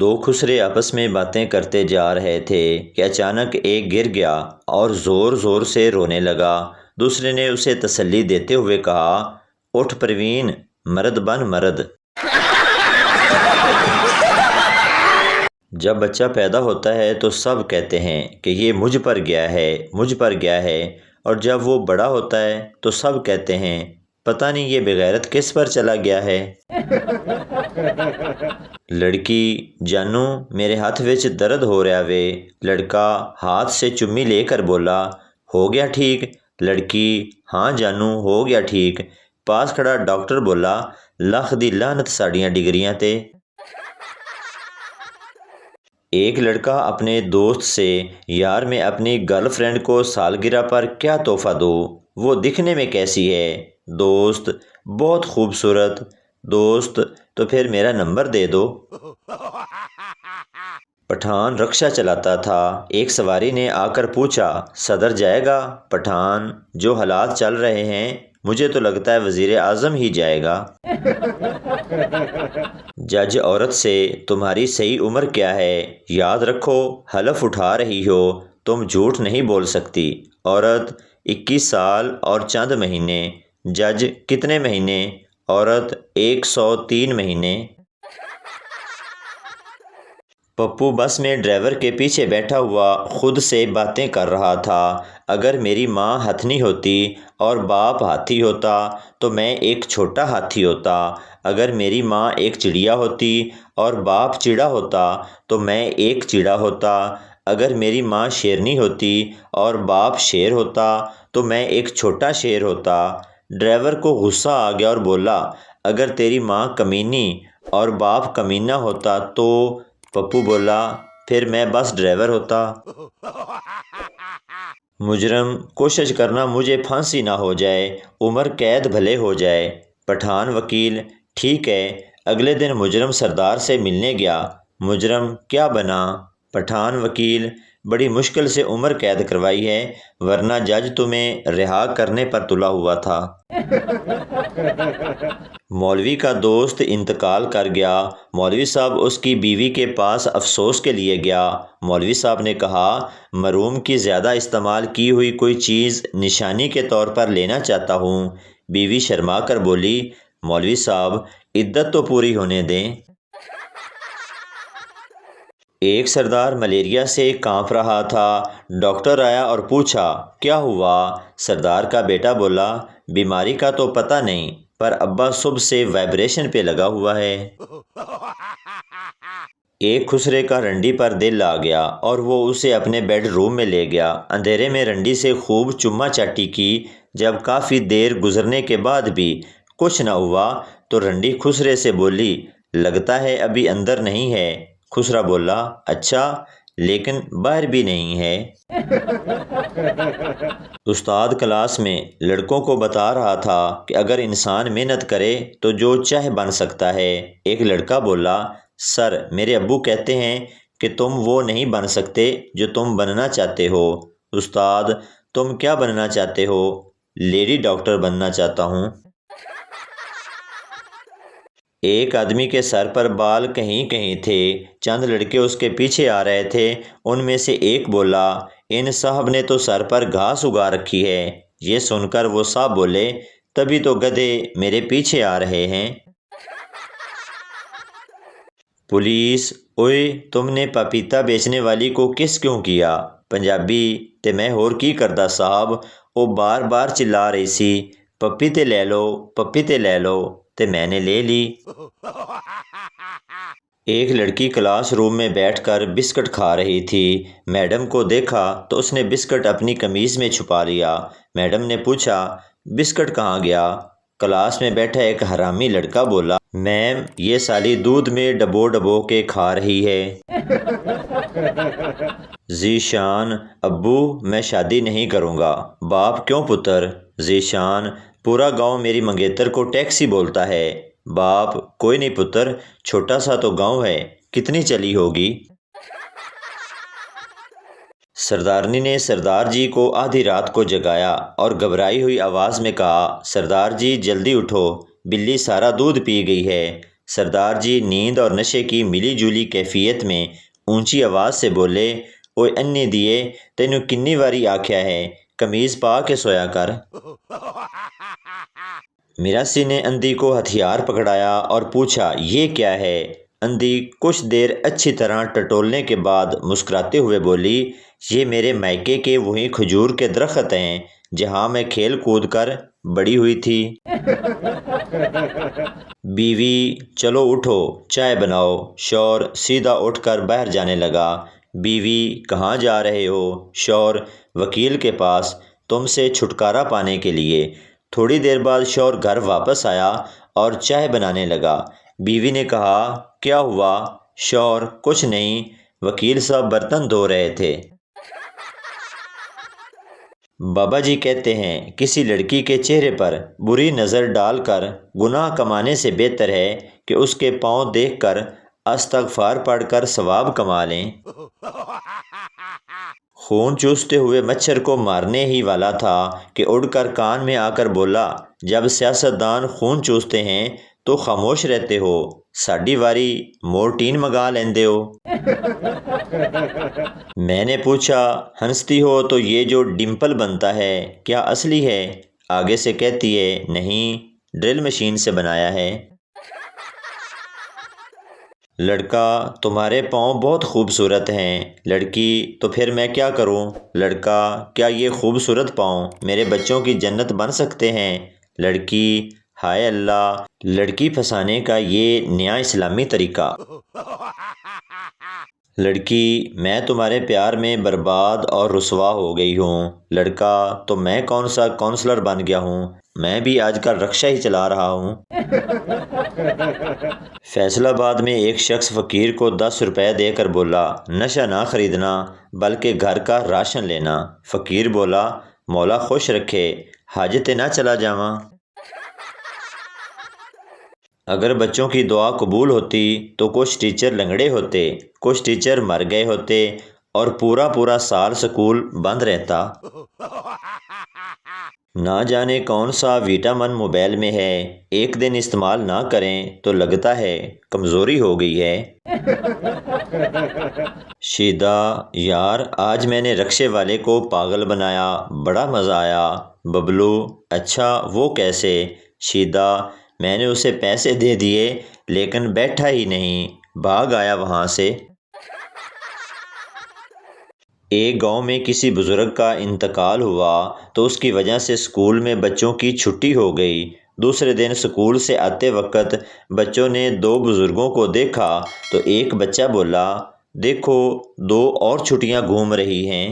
دو خسرے آپس میں باتیں کرتے جا رہے تھے کہ اچانک ایک گر گیا اور زور زور سے رونے لگا۔ دوسرے نے اسے تسلی دیتے ہوئے کہا، اٹھ پروین، مرد بن مرد۔ جب بچہ پیدا ہوتا ہے تو سب کہتے ہیں کہ یہ مجھ پر گیا ہے، مجھ پر گیا ہے، اور جب وہ بڑا ہوتا ہے تو سب کہتے ہیں پتہ نہیں یہ بغیرت کس پر چلا گیا ہے۔ لڑکی، جانو میرے ہاتھ وچ درد ہو رہا وے۔ لڑکا ہاتھ سے چمی لے کر بولا، ہو گیا ٹھیک؟ لڑکی، ہاں جانو ہو گیا ٹھیک۔ پاس کھڑا ڈاکٹر بولا، لکھ دی لعنت ساڈیاں ڈگریاں تے۔ ایک لڑکا اپنے دوست سے، یار میں اپنی گرل فرینڈ کو سالگرہ پر کیا تحفہ دوں؟ وہ دکھنے میں کیسی ہے؟ دوست، بہت خوبصورت۔ دوست، تو پھر میرا نمبر دے دو۔ پٹھان رکشہ چلاتا تھا۔ ایک سواری نے آ کر پوچھا، صدر جائے گا؟ پٹھان، جو حالات چل رہے ہیں مجھے تو لگتا ہے وزیر اعظم ہی جائے گا۔ جج عورت سے، تمہاری صحیح عمر کیا ہے؟ یاد رکھو حلف اٹھا رہی ہو، تم جھوٹ نہیں بول سکتی۔ عورت، 21 سال اور چند مہینے۔ جج، کتنے مہینے؟ عورت، 103 مہینے۔ پپو بس میں ڈرائیور کے پیچھے بیٹھا ہوا خود سے باتیں کر رہا تھا۔ اگر میری ماں ہتھنی ہوتی اور باپ ہاتھی ہوتا تو میں ایک چھوٹا ہاتھی ہوتا۔ اگر میری ماں ایک چڑیا ہوتی اور باپ چڑا ہوتا تو میں ایک چڑا ہوتا۔ اگر میری ماں شیرنی ہوتی اور باپ شیر ہوتا تو میں ایک چھوٹا شیر ہوتا۔ ڈرائیور کو غصہ آ گیا اور بولا، اگر تیری ماں کمینی اور باپ کمینہ ہوتا تو؟ پپو بولا، پھر میں بس ڈرائیور ہوتا۔ مجرم، کوشش کرنا مجھے پھانسی نہ ہو جائے، عمر قید بھلے ہو جائے۔ پٹھان وکیل، ٹھیک ہے۔ اگلے دن مجرم سردار سے ملنے گیا۔ مجرم، کیا بنا؟ پٹھان وکیل، بڑی مشکل سے عمر قید کروائی ہے، ورنہ جج تمہیں رہا کرنے پر تلا ہوا تھا۔ مولوی کا دوست انتقال کر گیا۔ مولوی صاحب اس کی بیوی کے پاس افسوس کے لیے گیا۔ مولوی صاحب نے کہا، مرحوم کی زیادہ استعمال کی ہوئی کوئی چیز نشانی کے طور پر لینا چاہتا ہوں۔ بیوی شرما کر بولی، مولوی صاحب عدت تو پوری ہونے دیں۔ ایک سردار ملیریا سے کانپ رہا تھا۔ ڈاکٹر آیا اور پوچھا، کیا ہوا؟ سردار کا بیٹا بولا، بیماری کا تو پتہ نہیں، پر ابا صبح سے وائبریشن پہ لگا ہوا ہے۔ ایک خسرے کا رنڈی پر دل آ گیا اور وہ اسے اپنے بیڈ روم میں لے گیا۔ اندھیرے میں رنڈی سے خوب چما چاٹی کی۔ جب کافی دیر گزرنے کے بعد بھی کچھ نہ ہوا تو رنڈی خسرے سے بولی، لگتا ہے ابھی اندر نہیں ہے۔ خسرا بولا، اچھا، لیکن باہر بھی نہیں ہے۔ استاد کلاس میں لڑکوں کو بتا رہا تھا کہ اگر انسان محنت کرے تو جو چاہے بن سکتا ہے۔ ایک لڑکا بولا، سر میرے ابو کہتے ہیں کہ تم وہ نہیں بن سکتے جو تم بننا چاہتے ہو۔ استاد، تم کیا بننا چاہتے ہو؟ لیڈی ڈاکٹر بننا چاہتا ہوں۔ ایک آدمی کے سر پر بال کہیں کہیں تھے۔ چند لڑکے اس کے پیچھے آ رہے تھے۔ ان میں سے ایک بولا، ان صاحب نے تو سر پر گھاس اگا رکھی ہے۔ یہ سن کر وہ صاحب بولے، تبھی تو گدھے میرے پیچھے آ رہے ہیں۔ پولیس، اوئے تم نے پپیتا بیچنے والی کو کس کیوں کیا؟ پنجابی، تے میں ہور کی کردا صاحب، وہ بار بار چلا رہی سی، پپیتے لے لو، پپیتے لے لو، تے میں نے لے لی۔ ایک لڑکی کلاس روم میں بیٹھ کر بسکٹ کھا رہی تھی۔ میڈم کو دیکھا تو اس نے بسکٹ اپنی قمیض میں چھپا لیا۔ میڈم نے پوچھا، بسکٹ کہاں گیا؟ کلاس میں بیٹھا ایک حرامی لڑکا بولا، میم یہ سالی دودھ میں ڈبو ڈبو کے کھا رہی ہے۔ ذیشان، ابو میں شادی نہیں کروں گا۔ باپ، کیوں پتر؟ ذیشان، پورا گاؤں میری منگیتر کو ٹیکسی بولتا ہے۔ باپ، کوئی نہیں پتر، چھوٹا سا تو گاؤں ہے، کتنی چلی ہوگی؟ سردارنی نے سردار جی کو آدھی رات کو جگایا اور گھبرائی ہوئی آواز میں کہا، سردار جی جلدی اٹھو، بلی سارا دودھ پی گئی ہے۔ سردار جی نیند اور نشے کی ملی جولی کیفیت میں اونچی آواز سے بولے، اوے انی دیے، تینوں کنی واری آکھیا ہے قمیض پا کے سویا کر۔ میراسی نے اندھی کو ہتھیار پکڑایا اور پوچھا، یہ کیا ہے؟ اندھی کچھ دیر اچھی طرح ٹٹولنے کے بعد مسکراتے ہوئے بولی، یہ میرے مائکے کے وہی کھجور کے درخت ہیں جہاں میں کھیل کود کر بڑی ہوئی تھی۔ بیوی، چلو اٹھو چائے بناؤ۔ شوہر سیدھا اٹھ کر باہر جانے لگا۔ بیوی، کہاں جا رہے ہو؟ شوہر، وکیل کے پاس، تم سے چھٹکارا پانے کے لیے۔ تھوڑی دیر بعد شوہر گھر واپس آیا اور چائے بنانے لگا۔ بیوی نے کہا، کیا ہوا؟ شوہر، کچھ نہیں، وکیل صاحب برتن دھو رہے تھے۔ بابا جی کہتے ہیں کسی لڑکی کے چہرے پر بری نظر ڈال کر گناہ کمانے سے بہتر ہے کہ اس کے پاؤں دیکھ کر استغفار پڑھ کر ثواب کما لیں۔ خون چوستے ہوئے مچھر کو مارنے ہی والا تھا کہ اڑ کر کان میں آ کر بولا، جب سیاستدان خون چوستے ہیں تو خاموش رہتے ہو، ساڈی واری مورٹین منگا لیندے ہو۔ میں نے پوچھا، ہنستی ہو تو یہ جو ڈمپل بنتا ہے کیا اصلی ہے؟ آگے سے کہتی ہے، نہیں، ڈرل مشین سے بنایا ہے۔ لڑکا، تمہارے پاؤں بہت خوبصورت ہیں۔ لڑکی، تو پھر میں کیا کروں؟ لڑکا، کیا یہ خوبصورت پاؤں میرے بچوں کی جنت بن سکتے ہیں؟ لڑکی، ہائے اللہ، لڑکی پھنسانے کا یہ نیا اسلامی طریقہ۔ لڑکی، میں تمہارے پیار میں برباد اور رسوا ہو گئی ہوں۔ لڑکا، تو میں کون سا کونسلر بن گیا ہوں، میں بھی آج کل رکشہ ہی چلا رہا ہوں۔ فیصل آباد میں ایک شخص فقیر کو 10 روپے دے کر بولا، نشہ نہ خریدنا بلکہ گھر کا راشن لینا۔ فقیر بولا، مولا خوش رکھے، حج تے نہ چلا جاواں۔ اگر بچوں کی دعا قبول ہوتی تو کچھ ٹیچر لنگڑے ہوتے، کچھ ٹیچر مر گئے ہوتے اور پورا سال سکول بند رہتا۔ نہ جانے کون سا وٹامن موبائل میں ہے، ایک دن استعمال نہ کریں تو لگتا ہے کمزوری ہو گئی ہے۔ شیدا، یار آج میں نے رکشے والے کو پاگل بنایا، بڑا مزہ آیا۔ ببلو، اچھا وہ کیسے؟ شیدا، میں نے اسے پیسے دے دیے لیکن بیٹھا ہی نہیں، بھاگ آیا وہاں سے۔ ایک گاؤں میں کسی بزرگ کا انتقال ہوا تو اس کی وجہ سے سکول میں بچوں کی چھٹی ہو گئی۔ دوسرے دن سکول سے آتے وقت بچوں نے 2 بزرگوں کو دیکھا تو ایک بچہ بولا، دیکھو 2 اور چھٹیاں گھوم رہی ہیں۔